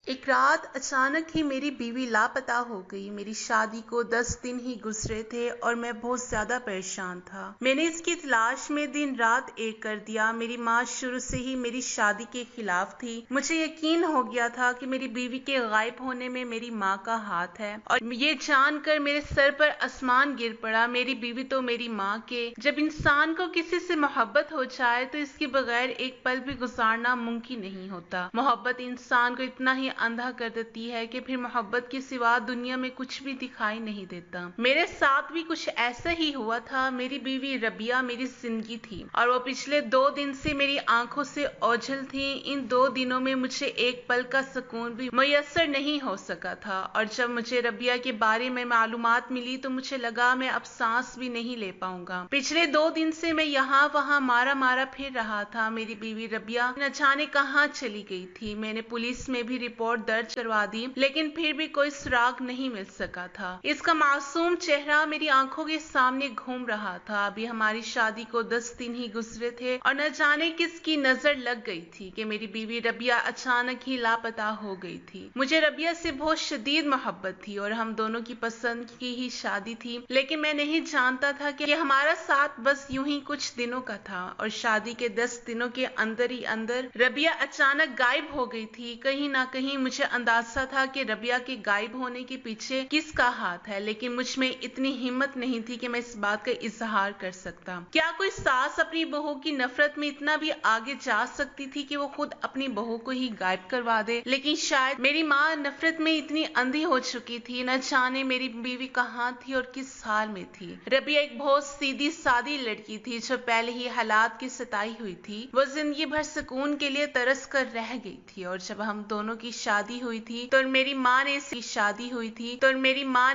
ایک رات اچانک ہی میری بیوی لاپتہ ہو گئی۔ میری شادی کو 10 دن ہی گزرے تھے اور میں بہت زیادہ پریشان تھا۔ میں نے اس کی تلاش میں دن رات ایک کر دیا۔ میری ماں شروع سے ہی میری شادی کے خلاف تھی۔ مجھے یقین ہو گیا تھا کہ میری بیوی کے غائب ہونے میں میری ماں کا ہاتھ ہے، اور یہ جان کر میرے سر پر آسمان گر پڑا۔ میری بیوی تو میری ماں کے۔ جب انسان کو کسی سے محبت ہو جائے تو اس کے بغیر ایک پل بھی گزارنا ممکن نہیں ہوتا۔ محبت انسان کو اتنا ہی اندھا کر دیتی ہے کہ پھر محبت کے سوا دنیا میں کچھ بھی دکھائی نہیں دیتا۔ میرے ساتھ بھی کچھ ایسا ہی ہوا تھا۔ میری بیوی ربیہ میری زندگی تھی، اور وہ پچھلے 2 دن سے میری آنکھوں سے اوجھل تھی۔ ان 2 دنوں میں مجھے ایک پل کا سکون بھی میسر نہیں ہو سکا تھا، اور جب مجھے ربیہ کے بارے میں معلومات ملی تو مجھے لگا میں اب سانس بھی نہیں لے پاؤں گا۔ پچھلے 2 دن سے میں یہاں وہاں مارا پھر رہا تھا۔ میری بیوی ربیہ نہ جانے کہاں چلی گئی تھی۔ میں نے پولیس میں بھی رپورٹ درج کروا دی، لیکن پھر بھی کوئی سراغ نہیں مل سکا تھا۔ اس کا معصوم چہرہ میری آنکھوں کے سامنے گھوم رہا تھا۔ ابھی ہماری شادی کو 10 دن ہی گزرے تھے، اور نہ جانے کس کی نظر لگ گئی تھی کہ میری بیوی ربیہ اچانک ہی لاپتہ ہو گئی تھی۔ مجھے ربیہ سے بہت شدید محبت تھی، اور ہم دونوں کی پسند کی ہی شادی تھی، لیکن میں نہیں جانتا تھا کہ ہمارا ساتھ بس یوں ہی کچھ دنوں کا تھا، اور شادی کے 10 دنوں کے اندر ہی اندر ربیہ اچانک غائب ہو گئی تھی۔ کہیں نہ کہیں مجھے اندازہ تھا کہ ربیہ کے غائب ہونے کے پیچھے کس کا ہاتھ ہے، لیکن مجھ میں اتنی ہمت نہیں تھی کہ میں اس بات کا اظہار کر سکتا۔ کیا کوئی ساس اپنی بہو کی نفرت میں اتنا بھی آگے جا سکتی تھی کہ وہ خود اپنی بہو کو ہی غائب کروا دے؟ لیکن شاید میری ماں نفرت میں اتنی اندھی ہو چکی تھی، نہ جانے میری بیوی کہاں تھی اور کس حال میں تھی۔ ربیہ ایک بہت سیدھی سادی لڑکی تھی جو پہلے ہی حالات کی ستائی ہوئی تھی۔ وہ زندگی بھر سکون کے لیے ترس کر رہ گئی تھی، اور جب ہم دونوں کی شادی ہوئی تھی تو میری ماں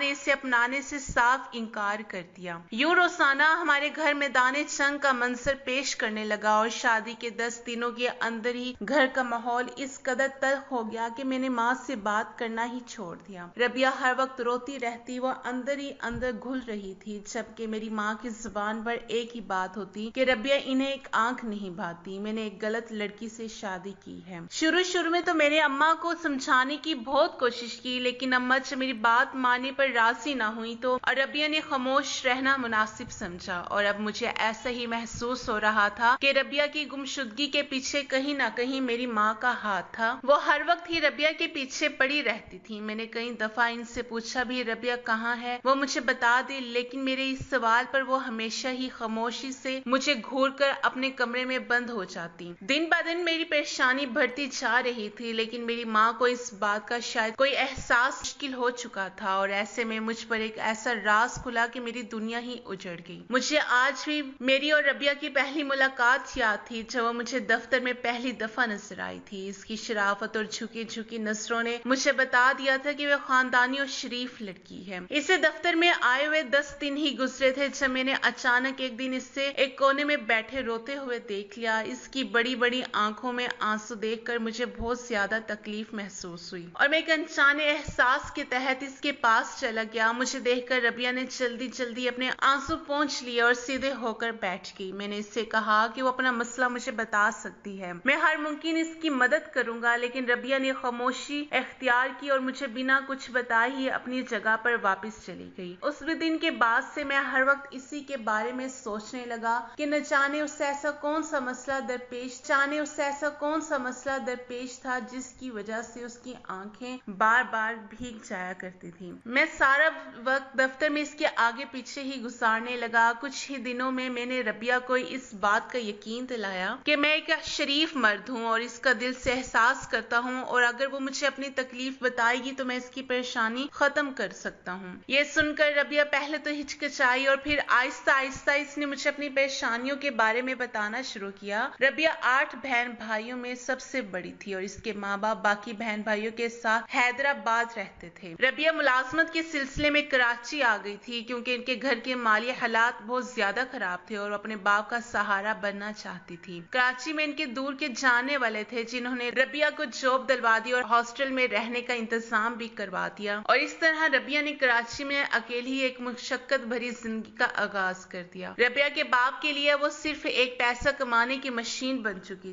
نے اسے اپنانے سے صاف انکار کر دیا۔ یوں روزانہ ہمارے گھر میدان جنگ کا منظر پیش کرنے لگا، اور شادی کے 10 دنوں کے اندر ہی گھر کا ماحول اس قدر تلخ ہو گیا کہ میں نے ماں سے بات کرنا ہی چھوڑ دیا۔ ربیہ ہر وقت روتی رہتی، وہ اندر ہی اندر گھل رہی تھی، جبکہ میری ماں کی زبان پر ایک ہی بات ہوتی کہ ربیہ انہیں ایک آنکھ نہیں بھاتی، میں نے ایک غلط لڑکی سے شادی کی ہے۔ شروع میں تو میرے اماں کو سمجھانے کی بہت کوشش کی، لیکن اماں جب میری بات ماننے پر راضی نہ ہوئی تو ربیہ نے خاموش رہنا مناسب سمجھا، اور اب مجھے ایسا ہی محسوس ہو رہا تھا کہ ربیہ کی گمشدگی کے پیچھے کہیں نہ کہیں میری ماں کا ہاتھ تھا۔ وہ ہر وقت ہی ربیہ کے پیچھے پڑی رہتی تھی۔ میں نے کئی دفعہ ان سے پوچھا بھی ربیہ کہاں ہے، وہ مجھے بتا دے، لیکن میرے اس سوال پر وہ ہمیشہ ہی خاموشی سے مجھے گھور کر اپنے کمرے میں بند ہو جاتی۔ دن بہ دن میری پریشانی بڑھتی جا رہی تھی، لیکن میری ماں کو اس بات کا شاید کوئی احساس مشکل ہو چکا تھا، اور ایسے میں مجھ پر ایک ایسا راز کھلا کہ میری دنیا ہی اجڑ گئی۔ مجھے آج بھی میری اور ربیہ کی پہلی ملاقات یاد تھی جب وہ مجھے دفتر میں پہلی دفعہ نظر آئی تھی۔ اس کی شرافت اور جھکی نظروں نے مجھے بتا دیا تھا کہ وہ خاندانی اور شریف لڑکی ہے۔ اسے دفتر میں آئے ہوئے 10 دن ہی گزرے تھے جب میں نے اچانک ایک دن اسے ایک کونے میں بیٹھے روتے ہوئے دیکھ لیا۔ اس کی بڑی بڑی آنکھوں میں آنسو دیکھ کر مجھے بہت زیادہ تکلیف محسوس ہوئی، اور میں ایک انجانے احساس کے تحت اس کے پاس چلا گیا۔ مجھے دیکھ کر ربیہ نے جلدی اپنے آنسو پونچھ لیے اور سیدھے ہو کر بیٹھ گئی۔ میں نے اس سے کہا کہ وہ اپنا مسئلہ مجھے بتا سکتی ہے، میں ہر ممکن اس کی مدد کروں گا، لیکن ربیہ نے خاموشی اختیار کی اور مجھے بنا کچھ بتائے ہی اپنی جگہ پر واپس چلی گئی۔ اس دن کے بعد سے میں ہر وقت اسی کے بارے میں سوچنے لگا کہ نہ جانے اس سے ایسا کون سا مسئلہ درپیش تھا جس کی وجہ سے اس کی آنکھیں بار بار بھیگ جایا کرتی تھی۔ میں سارا وقت دفتر میں اس کے آگے پیچھے ہی گزارنے لگا۔ کچھ ہی دنوں میں نے ربیہ کو اس بات کا یقین دلایا کہ میں ایک شریف مرد ہوں اور اس کا دل سے احساس کرتا ہوں، اور اگر وہ مجھے اپنی تکلیف بتائے گی تو میں اس کی پریشانی ختم کر سکتا ہوں۔ یہ سن کر ربیہ پہلے تو ہچکچائی، اور پھر آہستہ آہستہ اس نے مجھے اپنی پریشانیوں کے بارے میں بتانا شروع کیا۔ ربیہ 8 بہن بھائیوں میں سب سے بڑی تھی، اور اس کے ماں باپ باقی بہن بھائیوں کے ساتھ حیدرآباد رہتے تھے۔ ربیہ ملازمت کے سلسلے میں کراچی آ گئی تھی کیونکہ ان کے گھر کے مالی حالات بہت زیادہ خراب تھے، اور وہ اپنے باپ کا سہارا بننا چاہتی تھی۔ کراچی میں ان کے دور کے جاننے والے تھے جنہوں نے ربیہ کو جاب دلوا دی اور ہاسٹل میں رہنے کا انتظام بھی کروا دیا، اور اس طرح ربیہ نے کراچی میں اکیلی ہی ایک مشقت بھری زندگی کا آغاز کر دیا۔ ربیہ کے باپ کے لیے وہ صرف ایک پیسہ کمانے کی مشین بن چکی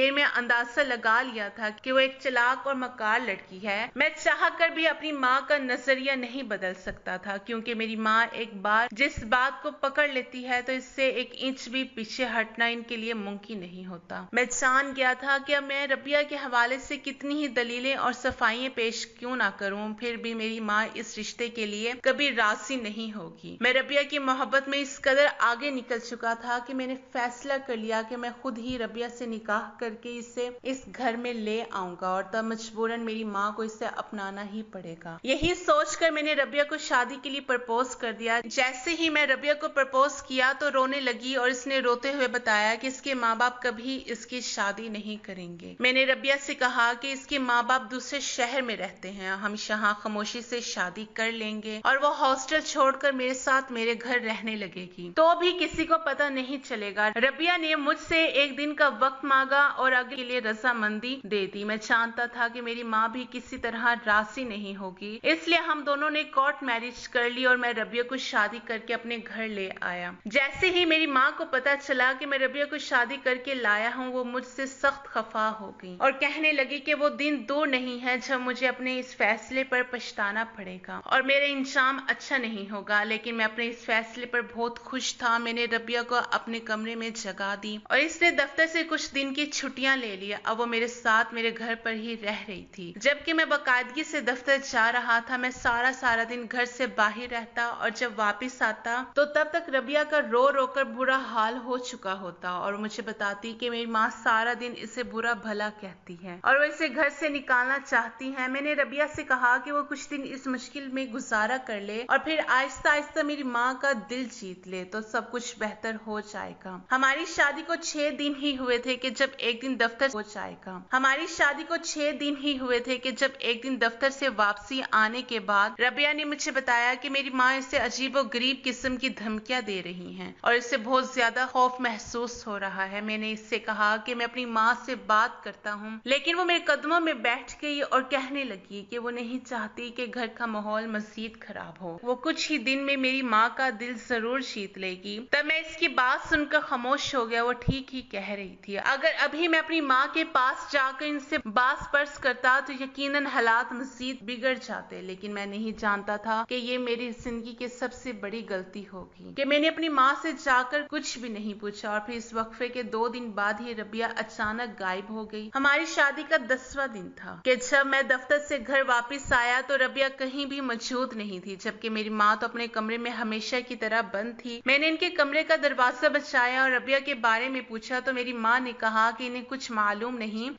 دیر میں اندازہ لگا لیا تھا کہ وہ ایک چلاک اور مکار لڑکی ہے۔ میں چاہ کر بھی اپنی ماں کا نظریہ نہیں بدل سکتا تھا، کیونکہ میری ماں ایک بار جس بات کو پکڑ لیتی ہے تو اس سے ایک انچ بھی پیچھے ہٹنا ان کے لیے ممکن نہیں ہوتا۔ میں جان گیا تھا کہ اب میں ربیہ کے حوالے سے کتنی ہی دلیلیں اور صفائیاں پیش کیوں نہ کروں، پھر بھی میری ماں اس رشتے کے لیے کبھی راضی نہیں ہوگی۔ میں ربیہ کی محبت میں اس قدر آگے نکل چکا تھا کہ میں نے فیصلہ کر لیا کہ میں خود ہی ربیہ سے نکاح کر کے اسے اس گھر میں لے آؤں گا، اور تب مجبوراً میری ماں کو اسے اپنانا ہی پڑے گا۔ یہی سوچ کر میں نے ربیہ کو شادی کے لیے پرپوز کر دیا۔ جیسے ہی میں ربیہ کو پرپوز کیا تو رونے لگی اور اس نے روتے ہوئے بتایا کہ اس کے ماں باپ کبھی اس کی شادی نہیں کریں گے۔ میں نے ربیہ سے کہا کہ اس کے ماں باپ دوسرے شہر میں رہتے ہیں، ہم یہاں خاموشی سے شادی کر لیں گے اور وہ ہاسٹل چھوڑ کر میرے ساتھ میرے گھر رہنے لگے گی، تو بھی کسی کو پتہ نہیں چلے گا۔ ربیہ نے مجھ سے ایک دن کا وقت مانگا اور آگے کے لیے رضامندی دے دی۔ میں جانتا تھا کہ میری ماں بھی کسی طرح راضی نہیں ہوگی، اس لیے ہم دونوں نے کورٹ میرج کر لی اور میں ربیہ کو شادی کر کے اپنے گھر لے آیا۔ جیسے ہی میری ماں کو پتہ چلا کہ میں ربیہ کو شادی کر کے لایا ہوں، وہ مجھ سے سخت خفا ہو گئی اور کہنے لگی کہ وہ دن دور نہیں ہے جب مجھے اپنے اس فیصلے پر پچھتانا پڑے گا اور میرا انجام اچھا نہیں ہوگا، لیکن میں اپنے اس فیصلے پر بہت خوش تھا۔ میں نے ربیہ کو اپنے کمرے میں جگہ دی اور اس نے دفتر سے کچھ دن کی چھٹیاں لے لی۔ اب وہ میرے ساتھ میرے گھر پر ہی رہ رہی تھی، جبکہ میں باقاعدگی سے دفتر جا رہا تھا۔ میں سارا دن گھر سے باہر رہتا اور جب واپس آتا تو تب تک ربیہ کا رو رو کر برا حال ہو چکا ہوتا اور مجھے بتاتی کہ میری ماں سارا دن اسے برا بھلا کہتی ہے اور وہ اسے گھر سے نکالنا چاہتی ہے۔ میں نے ربیہ سے کہا کہ وہ کچھ دن اس مشکل میں گزارا کر لے اور پھر آہستہ آہستہ میری ماں کا دل جیت لے تو سب کچھ بہتر ہو جائے گا۔ ہماری شادی کو 6 دن ہی ہوئے تھے کہ جب ایک دن دفتر سے واپسی آنے کے بعد ربیہ نے مجھے بتایا کہ میری ماں اسے عجیب و غریب قسم کی دھمکیاں دے رہی ہیں اور اسے بہت زیادہ خوف محسوس ہو رہا ہے۔ میں نے اس سے کہا کہ میں اپنی ماں سے بات کرتا ہوں، لیکن وہ میرے قدموں میں بیٹھ گئی اور کہنے لگی کہ وہ نہیں چاہتی کہ گھر کا ماحول مزید خراب ہو، وہ کچھ ہی دن میں میری ماں کا دل ضرور جیت لے گی۔ تب میں اس کی بات سن کر خاموش ہو گیا۔ وہ ٹھیک ہی کہہ رہی تھی۔ اگر ابھی میں اپنی ماں کے پاس جا کر ان سے باس پرس کرتا تو یقیناً حالات مزید بگڑ جاتے، لیکن میں نہیں جانتا تھا کہ یہ میری زندگی کی سب سے بڑی غلطی ہوگی کہ میں نے اپنی ماں سے جا کر کچھ بھی نہیں پوچھا، اور پھر اس وقفے کے 2 دن بعد ہی ربیہ اچانک غائب ہو گئی۔ ہماری شادی کا 10واں دن تھا کہ جب میں دفتر سے گھر واپس آیا تو ربیہ کہیں بھی موجود نہیں تھی، جبکہ میری ماں تو اپنے کمرے میں ہمیشہ کی طرح بند تھی۔ میں نے ان کے کمرے کا دروازہ بجایا اور ربیہ کے بارے میں پوچھا تو میری ماں نے کہا کہ انہیں کچھ معلوم نہیں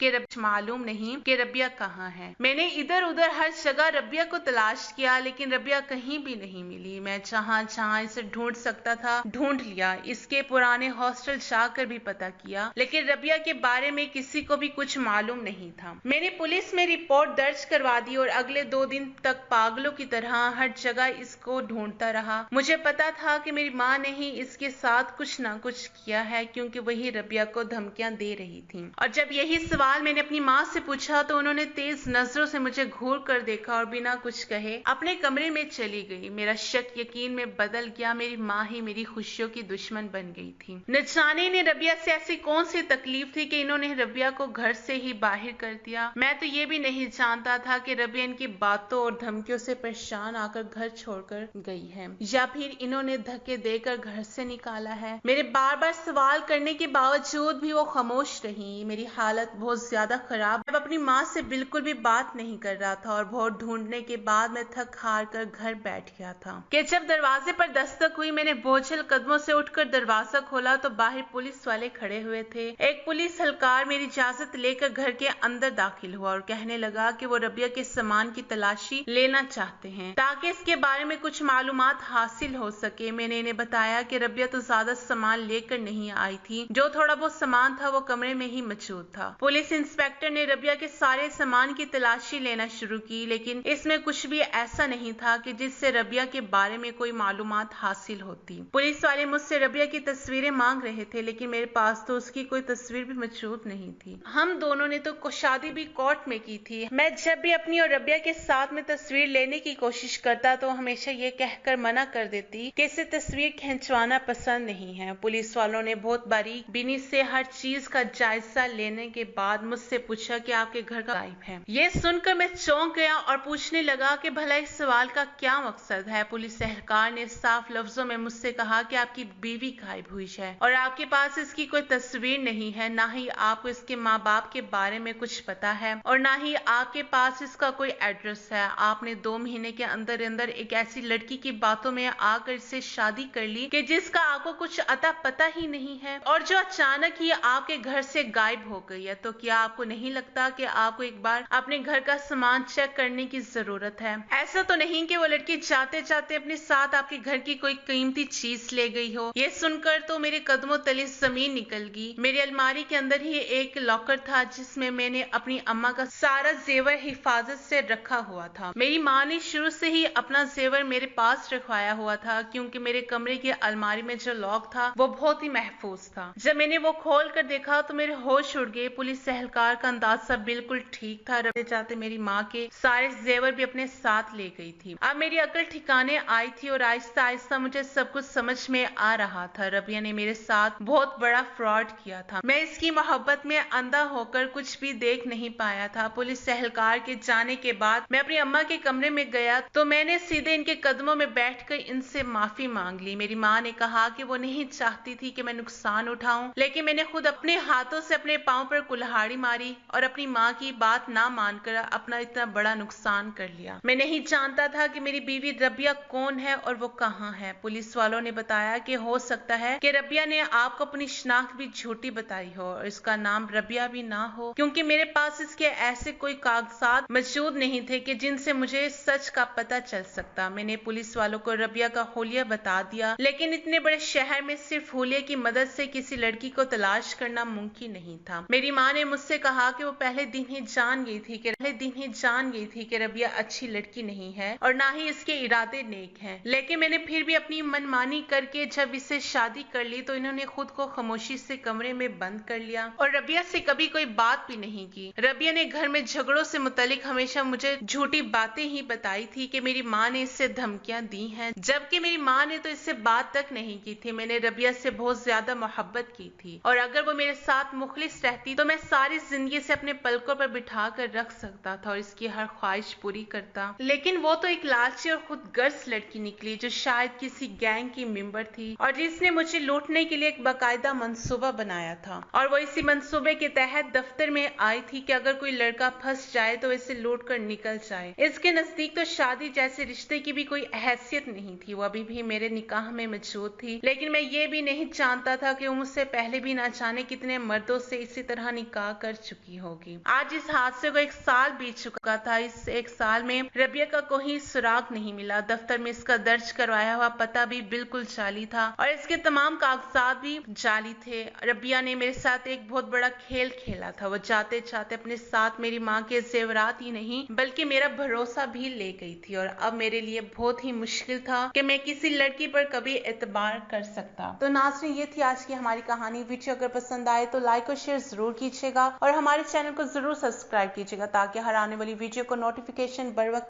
کہ ربیہ کہاں ہے۔ میں نے ادھر ادھر ہر جگہ ربیہ کو تلاش کیا، لیکن ربیہ کہیں بھی نہیں ملی۔ میں جہاں اسے ڈھونڈ سکتا تھا ڈھونڈ لیا، اس کے پرانے ہاسٹل جا کر بھی پتہ کیا، لیکن ربیہ کے بارے میں کسی کو بھی کچھ معلوم نہیں تھا۔ میں نے پولیس میں رپورٹ درج کروا دی اور اگلے 2 دن تک پاگلوں کی طرح ہر جگہ اس کو ڈھونڈتا رہا۔ مجھے پتا تھا کہ میری ماں نے ہی اس کے ساتھ کچھ نہ کچھ کیا ہے، کیونکہ وہی ربیہ کو دھمکیاں دے رہی تھی، اور جب یہی سوال میں نے اپنی ماں سے پوچھا تو انہوں نے تیز نظروں سے مجھے گھور کر دیکھا اور بنا کچھ کہے اپنے کمرے میں چلی گئی۔ میرا شک یقین میں بدل گیا، میری ماں ہی میری خوشیوں کی دشمن بن گئی تھی۔ نہ جانے انہیں ربیہ سے ایسی کون سی تکلیف تھی کہ انہوں نے ربیہ کو گھر سے ہی باہر کر دیا۔ میں تو یہ بھی نہیں جانتا تھا کہ ربیہ ان کی باتوں اور دھمکیوں سے پریشان آ کر گھر چھوڑ کر گئی ہے، یا پھر انہوں نے دھکے دے کر گھر سے نکالا ہے۔ میرے بار بار سوال کرنے کے باوجود بھی وہ خاموش رہی۔ میری حالت بہت زیادہ خراب، میں اپنی ماں سے بالکل بھی بات نہیں کر رہا تھا اور بہت ڈھونڈنے کے بعد میں تھک ہار کر گھر بیٹھ گیا تھا کہ جب دروازے پر دستک ہوئی۔ میں نے بوجھل قدموں سے اٹھ کر دروازہ کھولا تو باہر پولیس والے کھڑے ہوئے تھے۔ ایک پولیس اہلکار میری اجازت لے کر گھر کے اندر داخل ہوا اور کہنے لگا کہ وہ ربیہ کے سامان کی تلاشی لینا چاہتے ہیں تاکہ اس کے بارے میں کچھ معلومات حاصل ہو سکے۔ میں نے انہیں بتایا کہ ربیہ تو زیادہ سامان لے کر نہیں آئی تھی، جو تھوڑا بہت سامان تھا وہ کمرے میں ہی موجود تھا۔ پولیس انسپکٹر نے ربیہ کے سارے سامان کی تلاشی لینا شروع کی، لیکن اس میں کچھ بھی ایسا نہیں تھا کہ جس سے ربیہ کے بارے میں کوئی معلومات حاصل ہوتی۔ پولیس والے مجھ سے ربیہ کی تصویریں مانگ رہے تھے، لیکن میرے پاس تو اس کی کوئی تصویر بھی موجود نہیں تھی۔ ہم دونوں نے تو شادی بھی کورٹ میں کی تھی۔ میں جب بھی اپنی اور ربیہ کے ساتھ میں تصویر لینے کی کوشش کرتا تو ہمیشہ یہ کہہ کر منع کر دیتی کہ اسے تصویر کھنچوانا پسند نہیں ہے۔ پولیس والوں نے بہت باریک بینی سے ہر چیز کا جائزہ جائزہ لینے کے بعد مجھ سے پوچھا کہ آپ کے گھر کا غائب ہے۔ یہ سن کر میں چونک گیا اور پوچھنے لگا کہ بھلا اس سوال کا کیا مقصد ہے۔ پولیس اہلکار نے صاف لفظوں میں مجھ سے کہا کہ آپ کی بیوی غائب ہوئی ہے اور آپ کے پاس اس کی کوئی تصویر نہیں ہے، نہ ہی آپ کو اس کے ماں باپ کے بارے میں کچھ پتا ہے اور نہ ہی آپ کے پاس اس کا کوئی ایڈریس ہے۔ آپ نے 2 مہینے کے اندر ایک ایسی لڑکی کی باتوں میں آ کر اس سے شادی کر لی کہ جس کا آپ کو کچھ اتا پتا ہی نہیں ہے اور جو اچانک ہی آپ کے گھر سے غائب ہو گئی ہے۔ تو کیا آپ کو نہیں لگتا کہ آپ کو ایک بار اپنے گھر کا سامان چیک کرنے کی ضرورت ہے؟ ایسا تو نہیں کہ وہ لڑکی جاتے جاتے اپنے ساتھ آپ کے گھر کی کوئی قیمتی چیز لے گئی ہو؟ یہ سن کر تو میرے قدموں تلے زمین نکل گئی۔ میری الماری کے اندر ہی ایک لاکر تھا جس میں نے اپنی اماں کا سارا زیور حفاظت سے رکھا ہوا تھا۔ میری ماں نے شروع سے ہی اپنا زیور میرے پاس رکھوایا ہوا تھا کیونکہ میرے کمرے کی الماری میں جو لاک تھا وہ بہت ہی محفوظ تھا۔ جب میں نے وہ کھول کر دیکھا تو میرے ہوش اڑ گئے۔ پولیس اہلکار کا اندازہ بالکل ٹھیک تھا۔ ربیہ چاہتے میری ماں کے سارے زیور بھی اپنے ساتھ لے گئی تھی۔ اب میری عقل ٹھکانے آئی تھی اور آہستہ آہستہ مجھے سب کچھ سمجھ میں آ رہا تھا۔ ربیہ نے میرے ساتھ بہت بڑا فراڈ کیا تھا۔ میں اس کی محبت میں اندھا ہو کر کچھ بھی دیکھ نہیں پایا تھا۔ پولیس اہلکار کے جانے کے بعد میں اپنی اماں کے کمرے میں گیا تو میں نے سیدھے ان کے قدموں میں بیٹھ کر ان سے معافی مانگ لی۔ میری ماں نے کہا کہ وہ نہیں چاہتی تھی کہ میں نقصان اٹھاؤں، لیکن میں نے خود اپنے ہاتھوں سے اپنے پاؤں پر کلہاڑی ماری اور اپنی ماں کی بات نہ مان کر اپنا اتنا بڑا نقصان کر لیا۔ میں نہیں جانتا تھا کہ میری بیوی ربیہ کون ہے اور وہ کہاں ہے۔ پولیس والوں نے بتایا کہ ہو سکتا ہے کہ ربیہ نے آپ کو اپنی شناخت بھی جھوٹی بتائی ہو اور اس کا نام ربیہ بھی نہ ہو، کیونکہ میرے پاس اس کے ایسے کوئی کاغذات موجود نہیں تھے کہ جن سے مجھے سچ کا پتہ چل سکتا۔ میں نے پولیس والوں کو ربیہ کا حلیہ بتا دیا، لیکن اتنے بڑے شہر میں صرف حلیے کی مدد سے کسی لڑکی کو تلاش کرنا ممکن نہیں تھا۔ میری ماں نے مجھ سے کہا کہ وہ پہلے دن ہی جان گئی تھی کہ ربیہ اچھی لڑکی نہیں ہے اور نہ ہی اس کے ارادے نیک ہیں، لیکن میں نے پھر بھی اپنی منمانی کر کے جب اسے شادی کر لی تو انہوں نے خود کو خاموشی سے کمرے میں بند کر لیا اور ربیہ سے کبھی کوئی بات بھی نہیں کی۔ ربیہ نے گھر میں جھگڑوں سے متعلق ہمیشہ مجھے جھوٹی باتیں ہی بتائی تھی کہ میری ماں نے اس سے دھمکیاں دی ہیں، جبکہ میری ماں نے تو اس سے بات تک نہیں کی تھی۔ میں نے ربیہ سے بہت زیادہ محبت کی تھی اور اگر وہ میرے ساتھ مخلص رہتی تو میں ساری زندگی سے اپنے پلکوں پر بٹھا کر رکھ سکتا تھا اور اس کی ہر خواہش پوری کرتا، لیکن وہ تو ایک لالچی اور خود غرض لڑکی نکلی جو شاید کسی گینگ کی ممبر تھی اور جس نے مجھے لوٹنے کے لیے ایک باقاعدہ منصوبہ بنایا تھا، اور وہ اسی منصوبے کے تحت دفتر میں آئی تھی کہ اگر کوئی لڑکا پھنس جائے تو اسے لوٹ کر نکل جائے۔ اس کے نزدیک تو شادی جیسے رشتے کی بھی کوئی حیثیت نہیں تھی، وہ ابھی بھی میرے نکاح میں موجود تھی، لیکن میں یہ بھی نہیں جانتا تھا کہ وہ مجھ سے پہلے بھی نہ جانے کتنے مردوں سے اسی طرح نکاح کر چکی ہوگی۔ آج اس حادثے کو 1 سال بیت چکا تھا۔ اس 1 سال میں ربیہ کا کوئی سراغ نہیں ملا۔ دفتر میں اس کا درج کروایا ہوا پتہ بھی بالکل جعلی تھا اور اس کے تمام کاغذات بھی جعلی تھے۔ ربیہ نے میرے ساتھ ایک بہت بڑا کھیل کھیلا تھا۔ وہ جاتے جاتے اپنے ساتھ میری ماں کے زیورات ہی نہیں بلکہ میرا بھروسہ بھی لے گئی تھی اور اب میرے لیے بہت ہی مشکل تھا کہ میں کسی لڑکی پر کبھی اعتبار کر سکتا۔ تو ناظرین، یہ تھی آج کی ہماری کہانی۔ ویڈیو اگر پسند آئے تو لائک اور شیئر ضرور کیجیے گا اور ہمارے چینل کو ضرور سبسکرائب کیجیے گا تاکہ ہر آنے والی ویڈیو کو نوٹیفیکیشن بر وقت